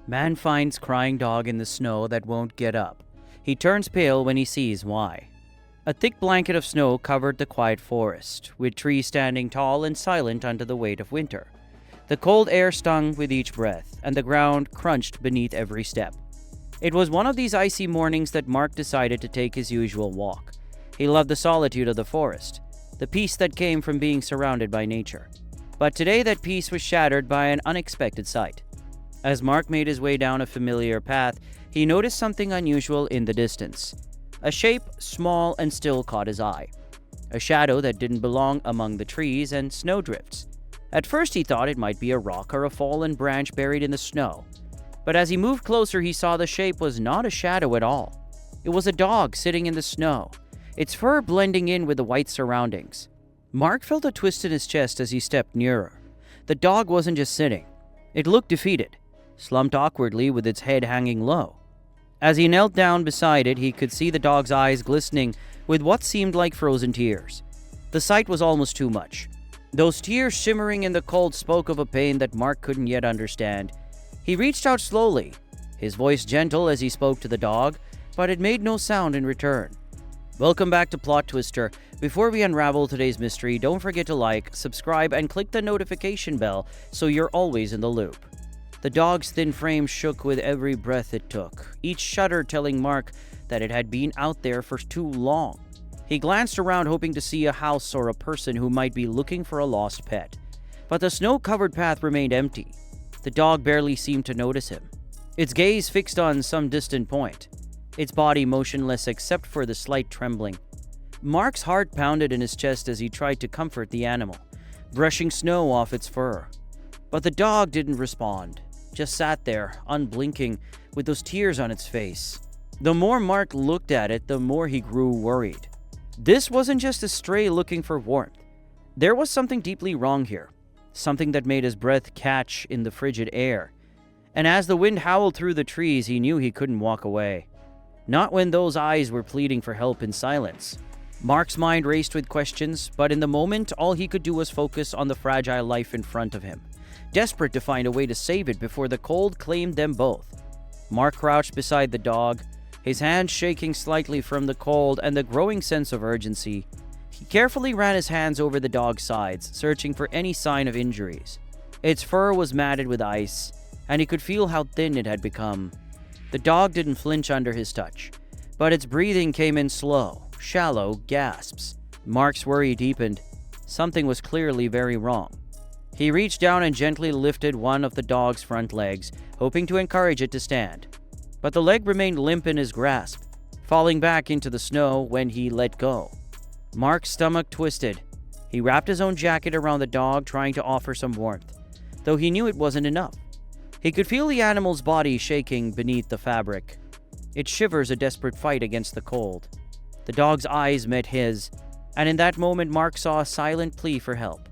Man finds crying dog in the snow that won't get up. He turns pale when he sees why. A thick blanket of snow covered the quiet forest, with trees standing tall and silent under the weight of winter. The cold air stung with each breath, and the ground crunched beneath every step. It was one of these icy mornings that Mark decided to take his usual walk. He loved the solitude of the forest, the peace that came from being surrounded by nature. But today that peace was shattered by an unexpected sight. As Mark made his way down a familiar path, he noticed something unusual in the distance. A shape, small and still, caught his eye. A shadow that didn't belong among the trees and snowdrifts. At first he thought it might be a rock or a fallen branch buried in the snow. But as he moved closer, he saw the shape was not a shadow at all. It was a dog sitting in the snow, its fur blending in with the white surroundings. Mark felt a twist in his chest as he stepped nearer. The dog wasn't just sitting. It looked defeated, slumped awkwardly with its head hanging low. As he knelt down beside it, he could see the dog's eyes glistening with what seemed like frozen tears. The sight was almost too much. Those tears shimmering in the cold spoke of a pain that Mark couldn't yet understand. He reached out slowly, his voice gentle as he spoke to the dog, but it made no sound in return. Welcome back to PlotTwister. Before we unravel today's mystery, don't forget to like, subscribe, and click the notification bell so you're always in the loop. The dog's thin frame shook with every breath it took, each shudder telling Mark that it had been out there for too long. He glanced around hoping to see a house or a person who might be looking for a lost pet. But the snow-covered path remained empty. The dog barely seemed to notice him, its gaze fixed on some distant point, its body motionless except for the slight trembling. Mark's heart pounded in his chest as he tried to comfort the animal, brushing snow off its fur. But the dog didn't respond, just sat there, unblinking, with those tears on its face. The more Mark looked at it, the more he grew worried. This wasn't just a stray looking for warmth. There was something deeply wrong here, something that made his breath catch in the frigid air. And as the wind howled through the trees, he knew he couldn't walk away. Not when those eyes were pleading for help in silence. Mark's mind raced with questions, but in the moment, all he could do was focus on the fragile life in front of him, desperate to find a way to save it before the cold claimed them both. Mark crouched beside the dog, his hands shaking slightly from the cold and the growing sense of urgency. He carefully ran his hands over the dog's sides, searching for any sign of injuries. Its fur was matted with ice, and he could feel how thin it had become. The dog didn't flinch under his touch, but its breathing came in slow, shallow gasps. Mark's worry deepened. Something was clearly very wrong. He reached down and gently lifted one of the dog's front legs, hoping to encourage it to stand. But the leg remained limp in his grasp, falling back into the snow when he let go. Mark's stomach twisted. He wrapped his own jacket around the dog, trying to offer some warmth, though he knew it wasn't enough. He could feel the animal's body shaking beneath the fabric, its shivers a desperate fight against the cold. The dog's eyes met his, and in that moment Mark saw a silent plea for help.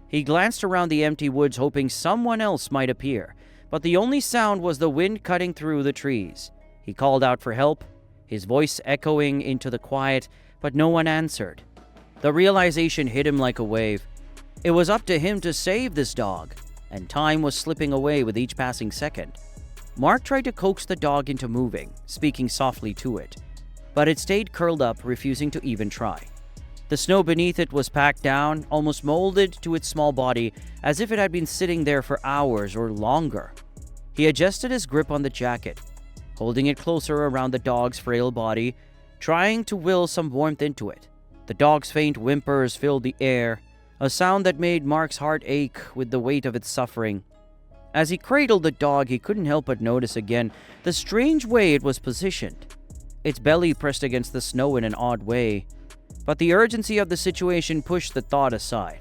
He glanced around the empty woods, hoping someone else might appear, but the only sound was the wind cutting through the trees. He called out for help, his voice echoing into the quiet, but no one answered. The realization hit him like a wave. It was up to him to save this dog, and time was slipping away with each passing second. Mark tried to coax the dog into moving, speaking softly to it, but it stayed curled up, refusing to even try. The snow beneath it was packed down, almost molded to its small body, as if it had been sitting there for hours or longer. He adjusted his grip on the jacket, holding it closer around the dog's frail body, trying to will some warmth into it. The dog's faint whimpers filled the air, a sound that made Mark's heart ache with the weight of its suffering. As he cradled the dog, he couldn't help but notice again the strange way it was positioned. Its belly pressed against the snow in an odd way. But the urgency of the situation pushed the thought aside.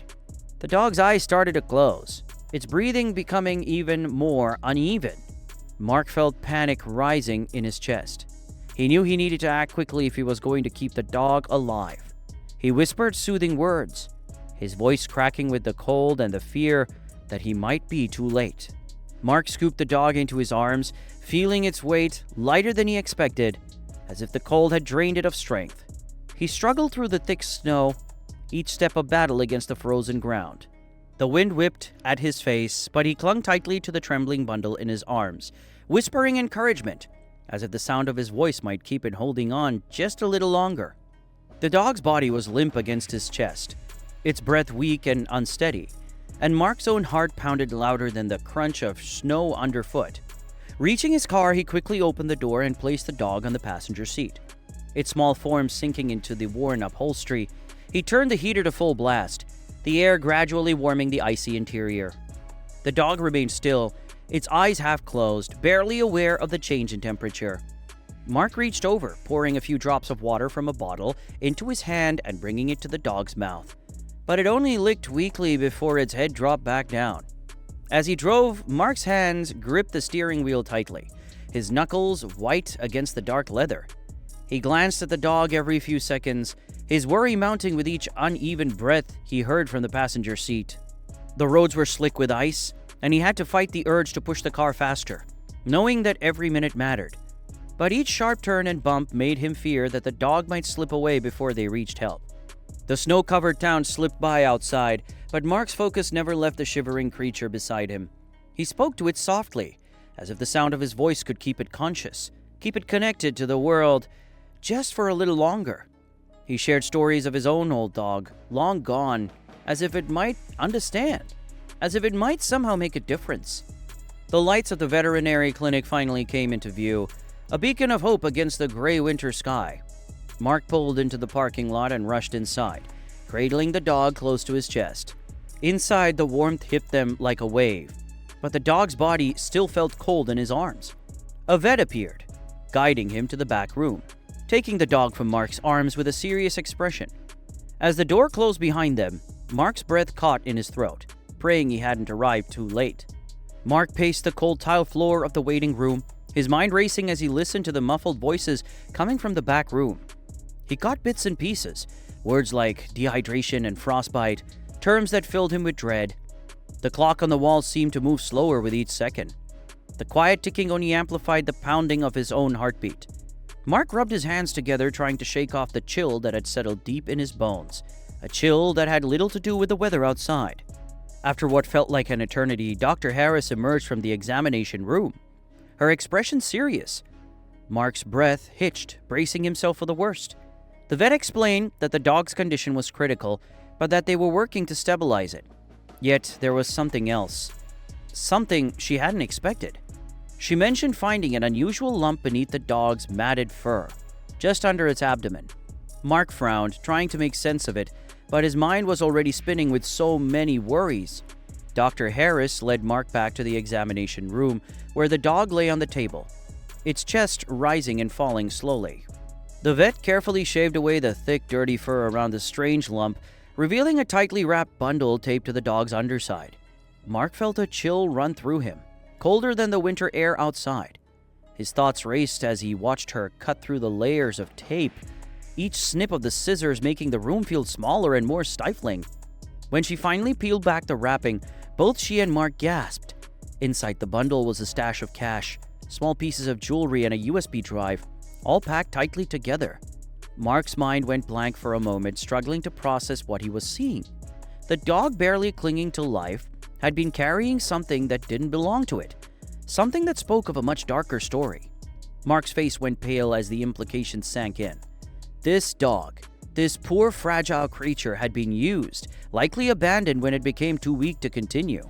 The dog's eyes started to close, its breathing becoming even more uneven. Mark felt panic rising in his chest. He knew he needed to act quickly if he was going to keep the dog alive. He whispered soothing words, his voice cracking with the cold and the fear that he might be too late. Mark scooped the dog into his arms, feeling its weight lighter than he expected, as if the cold had drained it of strength. He struggled through the thick snow, each step a battle against the frozen ground. The wind whipped at his face, but he clung tightly to the trembling bundle in his arms, whispering encouragement, as if the sound of his voice might keep it holding on just a little longer. The dog's body was limp against his chest, its breath weak and unsteady, and Mark's own heart pounded louder than the crunch of snow underfoot. Reaching his car, he quickly opened the door and placed the dog on the passenger seat. Its small form sinking into the worn upholstery, he turned the heater to full blast, the air gradually warming the icy interior. The dog remained still, its eyes half closed, barely aware of the change in temperature. Mark reached over, pouring a few drops of water from a bottle into his hand and bringing it to the dog's mouth. But it only licked weakly before its head dropped back down. As he drove, Mark's hands gripped the steering wheel tightly, his knuckles white against the dark leather. He glanced at the dog every few seconds, his worry mounting with each uneven breath he heard from the passenger seat. The roads were slick with ice, and he had to fight the urge to push the car faster, knowing that every minute mattered. But each sharp turn and bump made him fear that the dog might slip away before they reached help. The snow-covered town slipped by outside, but Mark's focus never left the shivering creature beside him. He spoke to it softly, as if the sound of his voice could keep it conscious, keep it connected to the world, just for a little longer. He shared stories of his own old dog, long gone, as if it might understand, as if it might somehow make a difference. The lights of the veterinary clinic finally came into view, a beacon of hope against the gray winter sky. Mark pulled into the parking lot and rushed inside, cradling the dog close to his chest. Inside, the warmth hit them like a wave, but the dog's body still felt cold in his arms. A vet appeared, guiding him to the back room, taking the dog from Mark's arms with a serious expression. As the door closed behind them, Mark's breath caught in his throat, praying he hadn't arrived too late. Mark paced the cold tile floor of the waiting room, his mind racing as he listened to the muffled voices coming from the back room. He caught bits and pieces, words like dehydration and frostbite, terms that filled him with dread. The clock on the wall seemed to move slower with each second. The quiet ticking only amplified the pounding of his own heartbeat. Mark rubbed his hands together, trying to shake off the chill that had settled deep in his bones, a chill that had little to do with the weather outside. After what felt like an eternity, Dr. Harris emerged from the examination room, her expression serious. Mark's breath hitched, bracing himself for the worst. The vet explained that the dog's condition was critical, but that they were working to stabilize it. Yet there was something else. Something she hadn't expected. She mentioned finding an unusual lump beneath the dog's matted fur, just under its abdomen. Mark frowned, trying to make sense of it, but his mind was already spinning with so many worries. Dr. Harris led Mark back to the examination room, where the dog lay on the table, its chest rising and falling slowly. The vet carefully shaved away the thick, dirty fur around the strange lump, revealing a tightly wrapped bundle taped to the dog's underside. Mark felt a chill run through him, colder than the winter air outside. His thoughts raced as he watched her cut through the layers of tape, each snip of the scissors making the room feel smaller and more stifling. When she finally peeled back the wrapping, both she and Mark gasped. Inside the bundle was a stash of cash, small pieces of jewelry, and a USB drive, all packed tightly together. Mark's mind went blank for a moment, struggling to process what he was seeing. The dog, barely clinging to life, had been carrying something that didn't belong to it, something that spoke of a much darker story. Mark's face went pale as the implications sank in. This dog, this poor fragile creature, had been used, likely abandoned when it became too weak to continue.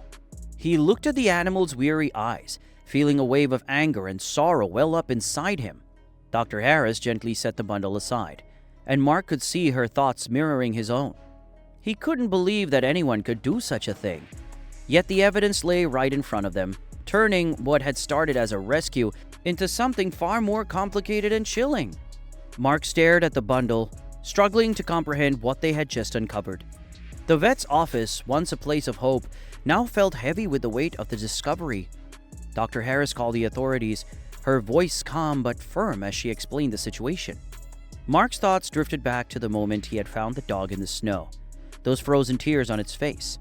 He looked at the animal's weary eyes, feeling a wave of anger and sorrow well up inside him. Dr. Harris gently set the bundle aside, and Mark could see her thoughts mirroring his own. He couldn't believe that anyone could do such a thing. Yet the evidence lay right in front of them, turning what had started as a rescue into something far more complicated and chilling. Mark stared at the bundle, struggling to comprehend what they had just uncovered. The vet's office, once a place of hope, now felt heavy with the weight of the discovery. Dr. Harris called the authorities, her voice calm but firm as she explained the situation. Mark's thoughts drifted back to the moment he had found the dog in the snow, those frozen tears on its face.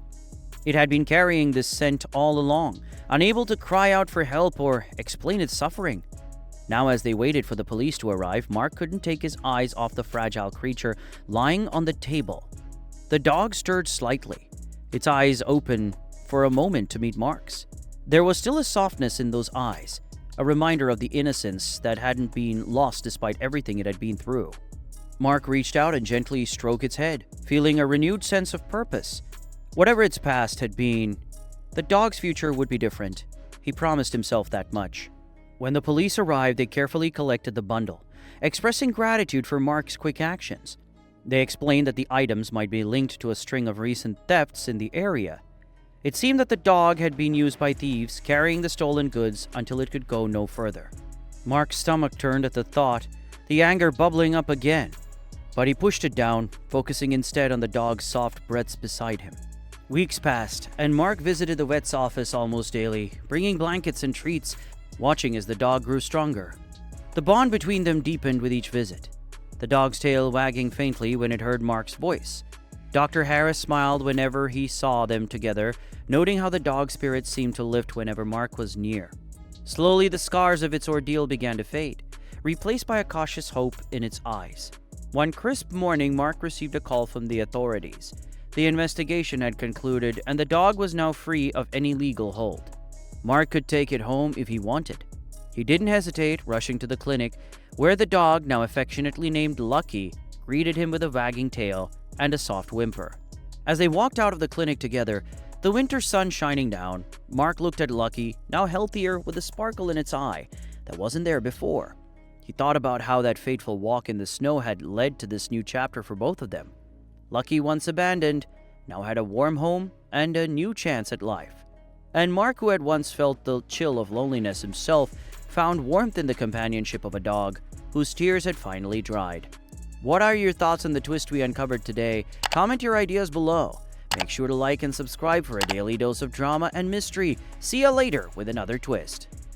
It had been carrying this scent all along, unable to cry out for help or explain its suffering. Now, as they waited for the police to arrive, Mark couldn't take his eyes off the fragile creature lying on the table. The dog stirred slightly, its eyes open for a moment to meet Mark's. There was still a softness in those eyes, a reminder of the innocence that hadn't been lost despite everything it had been through. Mark reached out and gently stroked its head, feeling a renewed sense of purpose. Whatever its past had been, the dog's future would be different. He promised himself that much. When the police arrived, they carefully collected the bundle, expressing gratitude for Mark's quick actions. They explained that the items might be linked to a string of recent thefts in the area. It seemed that the dog had been used by thieves, carrying the stolen goods until it could go no further. Mark's stomach turned at the thought, the anger bubbling up again. But he pushed it down, focusing instead on the dog's soft breaths beside him. Weeks passed, and Mark visited the vet's office almost daily, bringing blankets and treats, watching as the dog grew stronger. The bond between them deepened with each visit, the dog's tail wagging faintly when it heard Mark's voice. Dr. Harris smiled whenever he saw them together, noting how the dog's spirits seemed to lift whenever Mark was near. Slowly, the scars of its ordeal began to fade, replaced by a cautious hope in its eyes. One crisp morning, Mark received a call from the authorities. The investigation had concluded, and the dog was now free of any legal hold. Mark could take it home if he wanted. He didn't hesitate, rushing to the clinic, where the dog, now affectionately named Lucky, greeted him with a wagging tail and a soft whimper. As they walked out of the clinic together, the winter sun shining down, Mark looked at Lucky, now healthier with a sparkle in its eye that wasn't there before. He thought about how that fateful walk in the snow had led to this new chapter for both of them. Lucky, once abandoned, now had a warm home and a new chance at life. And Mark, who had once felt the chill of loneliness himself, found warmth in the companionship of a dog whose tears had finally dried. What are your thoughts on the twist we uncovered today? Comment your ideas below. Make sure to like and subscribe for a daily dose of drama and mystery. See you later with another twist.